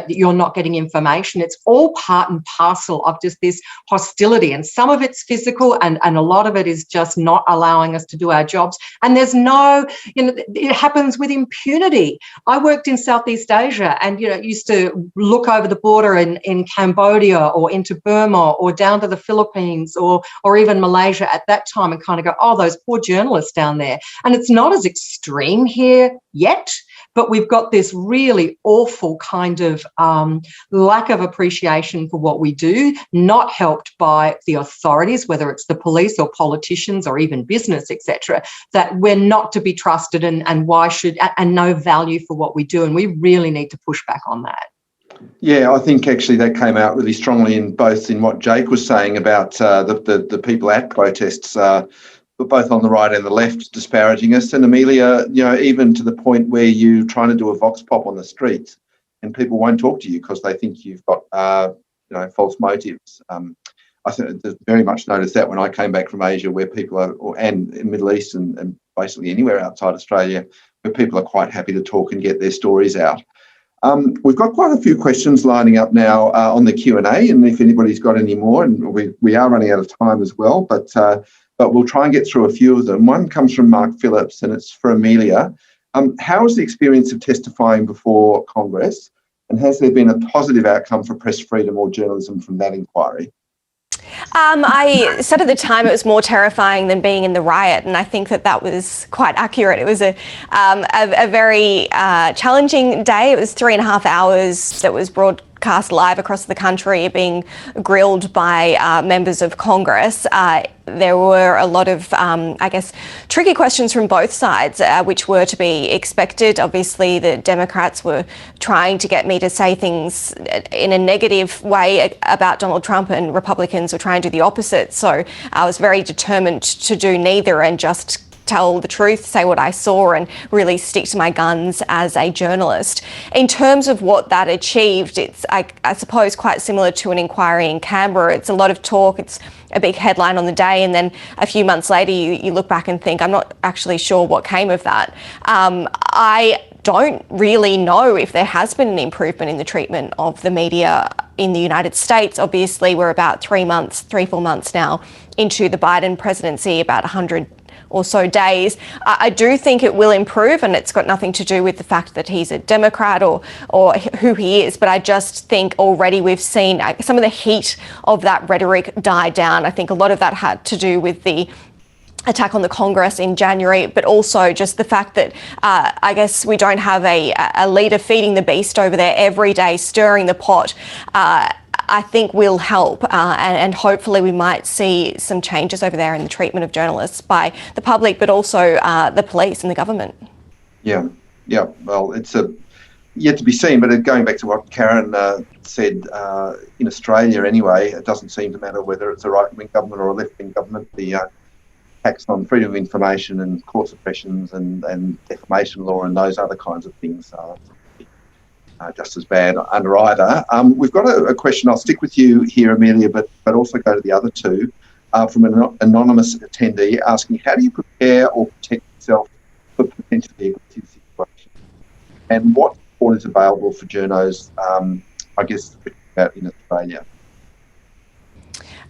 you're not getting information. It's all part and parcel of just this hostility, and some of it's physical, and a lot of it is just not allowing us to do our jobs. And there's no, it happens with impunity. I worked in Southeast Asia and, used to look over the border in Cambodia or into Burma or down to the Philippines or even Malaysia at that time and kind of go, oh, those poor journalists down there. And it's not as extreme here yet, but we've got this really awful kind of lack of appreciation for what we do, not helped by the authorities, whether it's the police or politicians or even business, etc., that we're not to be trusted and why should, and no value for what we do. And we really need to push back on that. Yeah, I think actually that came out really strongly in what Jake was saying about the people at protests, both on the right and the left, disparaging us. And Amelia, even to the point where you're trying to do a vox pop on the streets and people won't talk to you because they think you've got false motives. I very much noticed that when I came back from Asia, where people are, and in the Middle East and basically anywhere outside Australia, where people are quite happy to talk and get their stories out. We've got quite a few questions lining up now on the Q&A, and if anybody's got any more, and we are running out of time as well, but we'll try and get through a few of them. One comes from Mark Phillips, and it's for Amelia. How was the experience of testifying before Congress, and has there been a positive outcome for press freedom or journalism from that inquiry? I said at the time it was more terrifying than being in the riot, and I think that was quite accurate. It was a very challenging day. It was 3.5 hours that was broadcast live across the country, being grilled by members of Congress. There were a lot of, tricky questions from both sides, which were to be expected. Obviously, the Democrats were trying to get me to say things in a negative way about Donald Trump, and Republicans were trying to do the opposite. So I was very determined to do neither and just tell the truth, say what I saw, and really stick to my guns as a journalist. In terms of what that achieved, it's, I suppose, quite similar to an inquiry in Canberra. It's a lot of talk, it's a big headline on the day, and then a few months later you look back and think, I'm not actually sure what came of that. I don't really know if there has been an improvement in the treatment of the media in the United States. Obviously, we're about 4 months now into the Biden presidency, about 100 or so days. I do think it will improve, and it's got nothing to do with the fact that he's a Democrat or who he is, but I just think already we've seen some of the heat of that rhetoric die down. I think a lot of that had to do with the attack on the Congress in January, but also just the fact that I guess we don't have a leader feeding the beast over there every day, stirring the pot. I think will help, and hopefully we might see some changes over there in the treatment of journalists by the public, but also the police and the government. Yeah. Well, it's yet to be seen, but going back to what Karen said, in Australia anyway, it doesn't seem to matter whether it's a right-wing government or a left-wing government. The attacks on freedom of information and court suppressions and defamation law and those other kinds of things are just as bad under either. We've got a question. I'll stick with you here, Amelia, but also go to the other two, from an anonymous attendee asking, how do you prepare or protect yourself for potentially aggressive situations? And what support is available for journos, in Australia?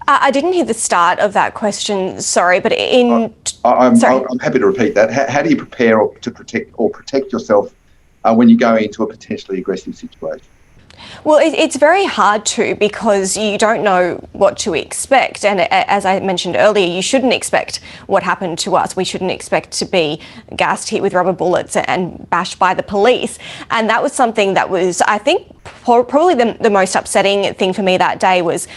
I didn't hear the start of that question, sorry, but I'm happy to repeat that. How do you prepare to protect yourself when you go into a potentially aggressive situation? Well, it's very hard to, because you don't know what to expect. And as I mentioned earlier, you shouldn't expect what happened to us. We shouldn't expect to be gassed, hit with rubber bullets and bashed by the police. And that was something that was, I think, probably the most upsetting thing for me that day was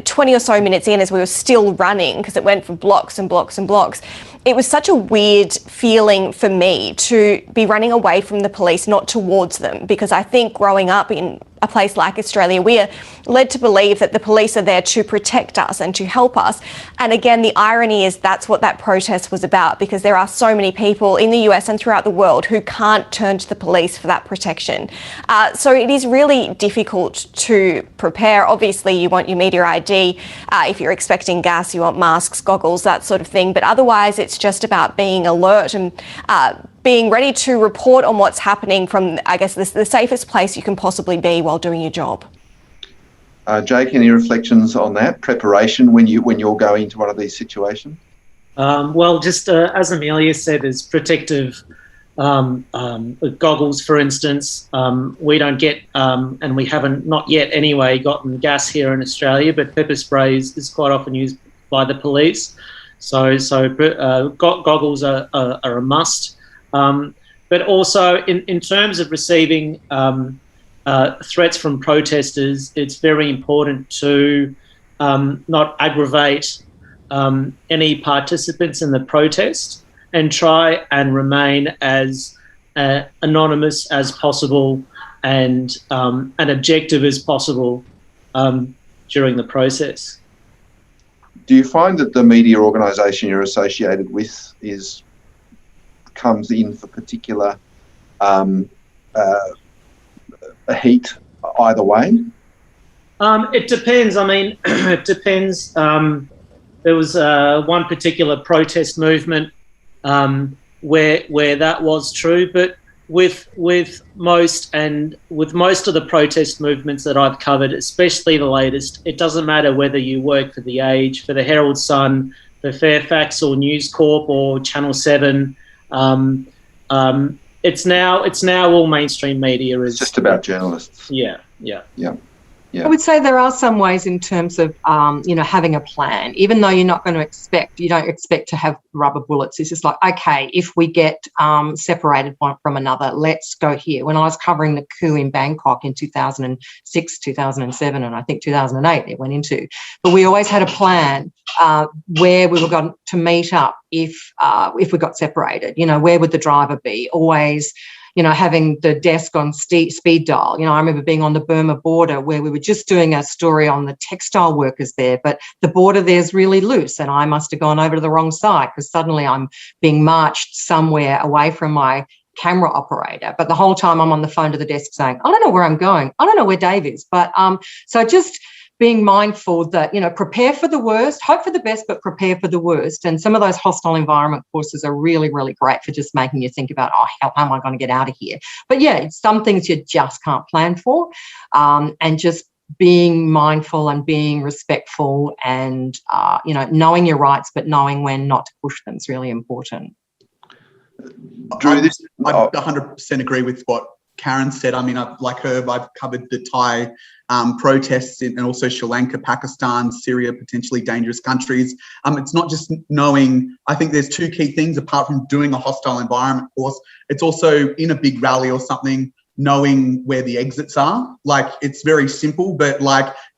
20 or so minutes in, as we were still running, because it went for blocks and blocks and blocks. It was such a weird feeling for me to be running away from the police, not towards them, because I think growing up in a place like Australia, we are led to believe that the police are there to protect us and to help us. And again, the irony is that's what that protest was about, because there are so many people in the US and throughout the world who can't turn to the police for that protection. So it is really difficult to prepare. Obviously, you want your media ID. If you're expecting gas, you want masks, goggles, that sort of thing. But otherwise, it's just about being alert and being ready to report on what's happening from, I guess, the safest place you can possibly be while doing your job. Jake, any reflections on that preparation when you're going into one of these situations? Well, just as Amelia said, there's protective goggles, for instance. We don't get, and we haven't, not yet anyway, gotten gas here in Australia, but pepper spray is quite often used by the police. So goggles are a must. But also in terms of receiving threats from protesters, it's very important to not aggravate any participants in the protest, and try and remain as anonymous as possible and objective as possible during the process. Do you find that the media organisation you're associated with comes in for particular heat either way? It depends. I mean, it depends. There was one particular protest movement where that was true, but with most of the protest movements that I've covered, especially the latest, it doesn't matter whether you work for The Age, for the Herald Sun, for Fairfax or News Corp or Channel 7. It's now all mainstream media. It's just about journalists. Yeah. I would say there are some ways in terms of, having a plan, even though you don't expect to have rubber bullets. It's just like, okay, if we get separated one from another, let's go here. When I was covering the coup in Bangkok in 2006, 2007, and I think 2008 it went into, but we always had a plan where we were going to meet up if we got separated. Where would the driver be? Always, having the desk on speed dial. I remember being on the Burma border where we were just doing a story on the textile workers there, but the border there's really loose and I must have gone over to the wrong side because suddenly I'm being marched somewhere away from my camera operator. But the whole time I'm on the phone to the desk saying, I don't know where I'm going. I don't know where Dave is. But so just being mindful that, prepare for the worst, hope for the best, but prepare for the worst. And some of those hostile environment courses are really, really great for just making you think about, how am I going to get out of here? But yeah, it's some things you just can't plan for. And just being mindful and being respectful and, knowing your rights, but knowing when not to push them is really important. Drew, I 100% agree with what Karen said. I mean, I've covered the Thai protests and also Sri Lanka, Pakistan, Syria, potentially dangerous countries. It's not just knowing, I think there's two key things apart from doing a hostile environment course. It's also in a big rally or something, knowing where the exits are. Like, it's very simple, but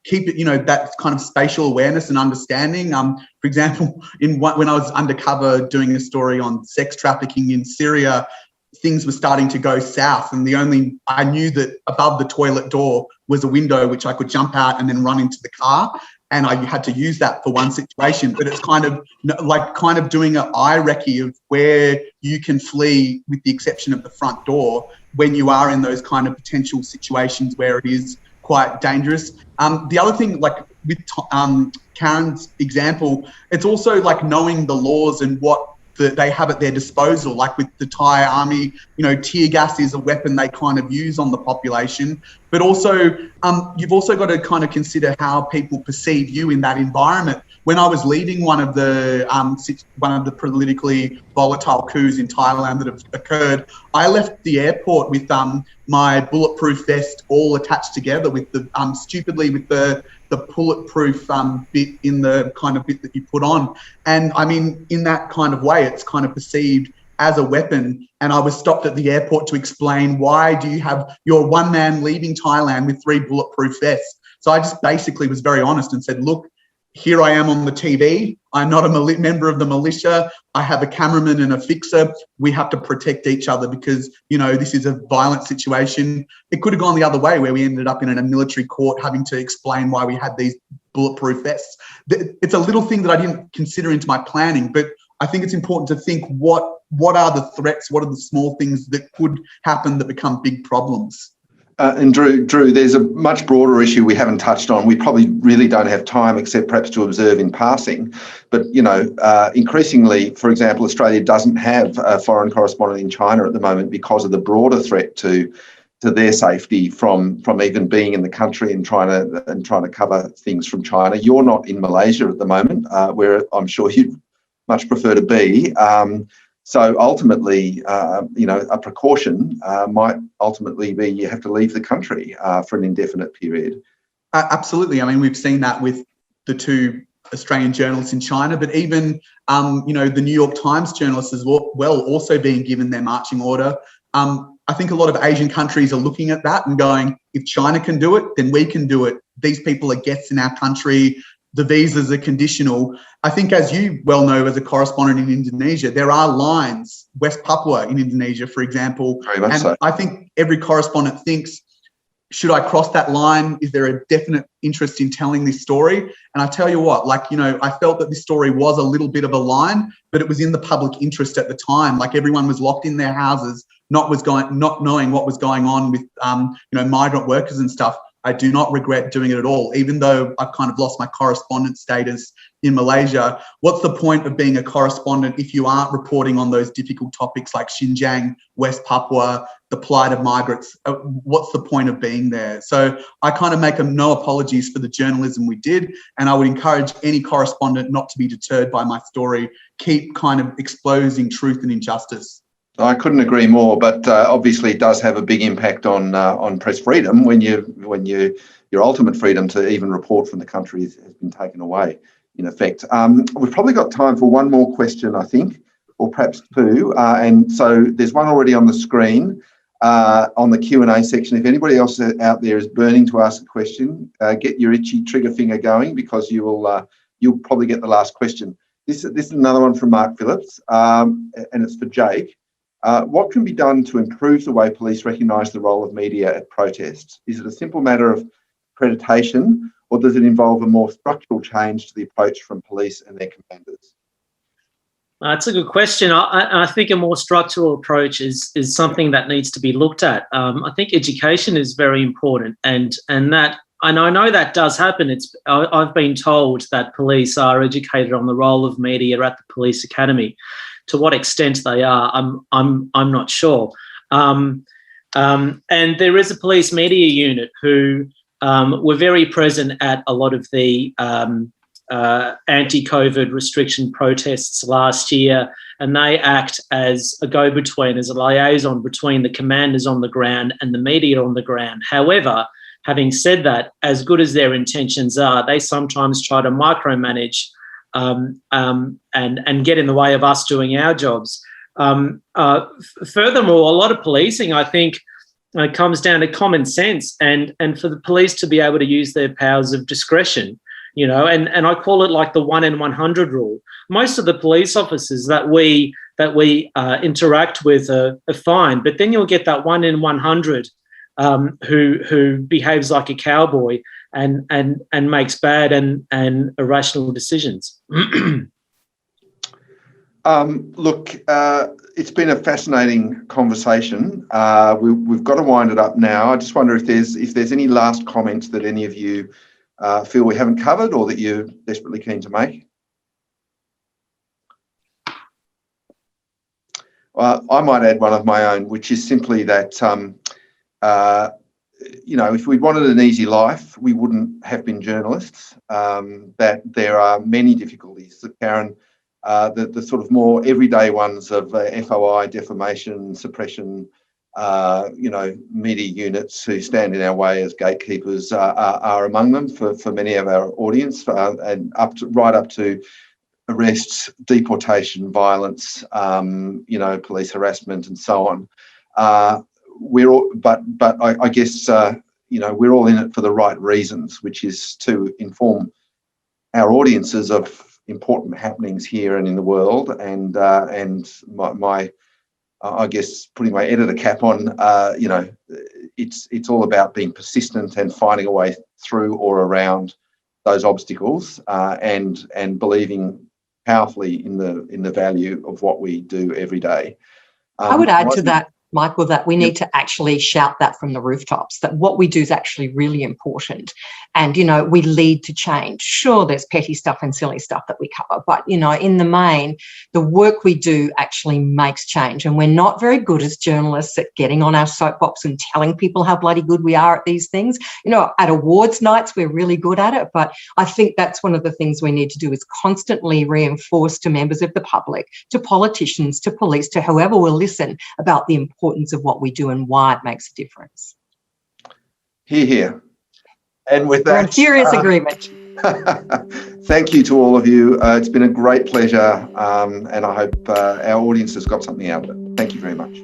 keep it, that kind of spatial awareness and understanding. For example, when I was undercover doing a story on sex trafficking in Syria, things were starting to go south, and I knew that above the toilet door was a window which I could jump out and then run into the car, and I had to use that for one situation. But it's kind of doing an eye recce of where you can flee, with the exception of the front door, when you are in those kind of potential situations where it is quite dangerous. The other thing, with Karen's example, it's also knowing the laws and what that they have at their disposal. Like with the Thai army, tear gas is a weapon they kind of use on the population, but also you've also got to kind of consider how people perceive you in that environment. When I was leading one of the politically volatile coups in Thailand that have occurred, I left the airport with my bulletproof vest all attached together with the stupidly with the bulletproof bit in the kind of bit that you put on. And I mean, in that kind of way, it's kind of perceived as a weapon. And I was stopped at the airport to explain, why do you have your one man leaving Thailand with 3 bulletproof vests? So I just basically was very honest and said, look, here I am on the TV. I'm not a member of the militia. I have a cameraman and a fixer. We have to protect each other because, this is a violent situation. It could have gone the other way where we ended up in a military court having to explain why we had these bulletproof vests. It's a little thing that I didn't consider into my planning, but I think it's important to think what are the threats, what are the small things that could happen that become big problems. And Drew, there's a much broader issue we haven't touched on. We probably really don't have time, except perhaps to observe in passing. But, increasingly, for example, Australia doesn't have a foreign correspondent in China at the moment because of the broader threat to their safety from even being in the country and trying to cover things from China. You're not in Malaysia at the moment, where I'm sure you'd much prefer to be. So ultimately, a precaution might ultimately be you have to leave the country for an indefinite period. Absolutely. I mean, we've seen that with the two Australian journalists in China, but even, the New York Times journalists as well also being given their marching order. I think a lot of Asian countries are looking at that and going, if China can do it, then we can do it. These people are guests in our country. The visas are conditional. I think, as you well know, as a correspondent in Indonesia, there are lines, West Papua in Indonesia, for example. Very much so. I think every correspondent thinks, should I cross that line? Is there a definite interest in telling this story? And I tell you what, I felt that this story was a little bit of a line, but it was in the public interest at the time. Like, everyone was locked in their houses, not knowing what was going on with, migrant workers and stuff. I do not regret doing it at all, even though I've kind of lost my correspondent status in Malaysia. What's the point of being a correspondent if you aren't reporting on those difficult topics like Xinjiang, West Papua, the plight of migrants? What's the point of being there? So I kind of make no apologies for the journalism we did, and I would encourage any correspondent not to be deterred by my story. Keep kind of exposing truth and injustice. I couldn't agree more, but obviously it does have a big impact on press freedom when your ultimate freedom to even report from the country has been taken away, in effect. We've probably got time for one more question, I think, or perhaps two. And so there's one already on the screen on the Q&A section. If anybody else out there is burning to ask a question, get your itchy trigger finger going, because you'll probably get the last question. This is another one from Mark Phillips, and it's for Jake. What can be done to improve the way police recognise the role of media at protests? Is it a simple matter of accreditation, or does it involve a more structural change to the approach from police and their commanders? That's a good question. I think a more structural approach is something that needs to be looked at. I think education is very important, and I know that does happen. I've been told that police are educated on the role of media at the police academy. To what extent they are, I'm not sure. And there is a police media unit who were very present at a lot of the anti-COVID restriction protests last year, and they act as a go-between, as a liaison between the commanders on the ground and the media on the ground. However, having said that, as good as their intentions are, they sometimes try to micromanage and get in the way of us doing our jobs. Furthermore, a lot of policing, I think, comes down to common sense and for the police to be able to use their powers of discretion, and I call it like the 1 in 100 rule. Most of the police officers that we interact with are fine, but then you'll get that 1 in 100 who behaves like a cowboy and makes bad and irrational decisions. Look, it's been a fascinating conversation. We've got to wind it up now. I just wonder if there's any last comments that any of you feel we haven't covered or that you're desperately keen to make. I might add one of my own, which is simply that if we wanted an easy life, we wouldn't have been journalists. That there are many difficulties that Karen, the sort of more everyday ones of FOI, defamation, suppression, media units who stand in our way as gatekeepers are among them for many of our audience, and right up to arrests, deportation, violence, police harassment, and so on. I guess we're all in it for the right reasons, which is to inform our audiences of important happenings here and in the world, and my I guess putting my editor cap on, it's all about being persistent and finding a way through or around those obstacles, and believing powerfully in the value of what we do every day. I would add to that. Michael, that we need to actually shout that from the rooftops, that what we do is actually really important. And, you know, we lead to change. Sure, there's petty stuff and silly stuff that we cover, but, you know, in the main, the work we do actually makes change. And we're not very good as journalists at getting on our soapbox and telling people how bloody good we are at these things. You know, at awards nights, we're really good at it, but I think that's one of the things we need to do is constantly reinforce to members of the public, to politicians, to police, to whoever will listen about the importance of what we do and why it makes a difference. Hear, hear. And with that, we're in furious agreement. Thank you to all of you. It's been a great pleasure, and I hope our audience has got something out of it. Thank you very much.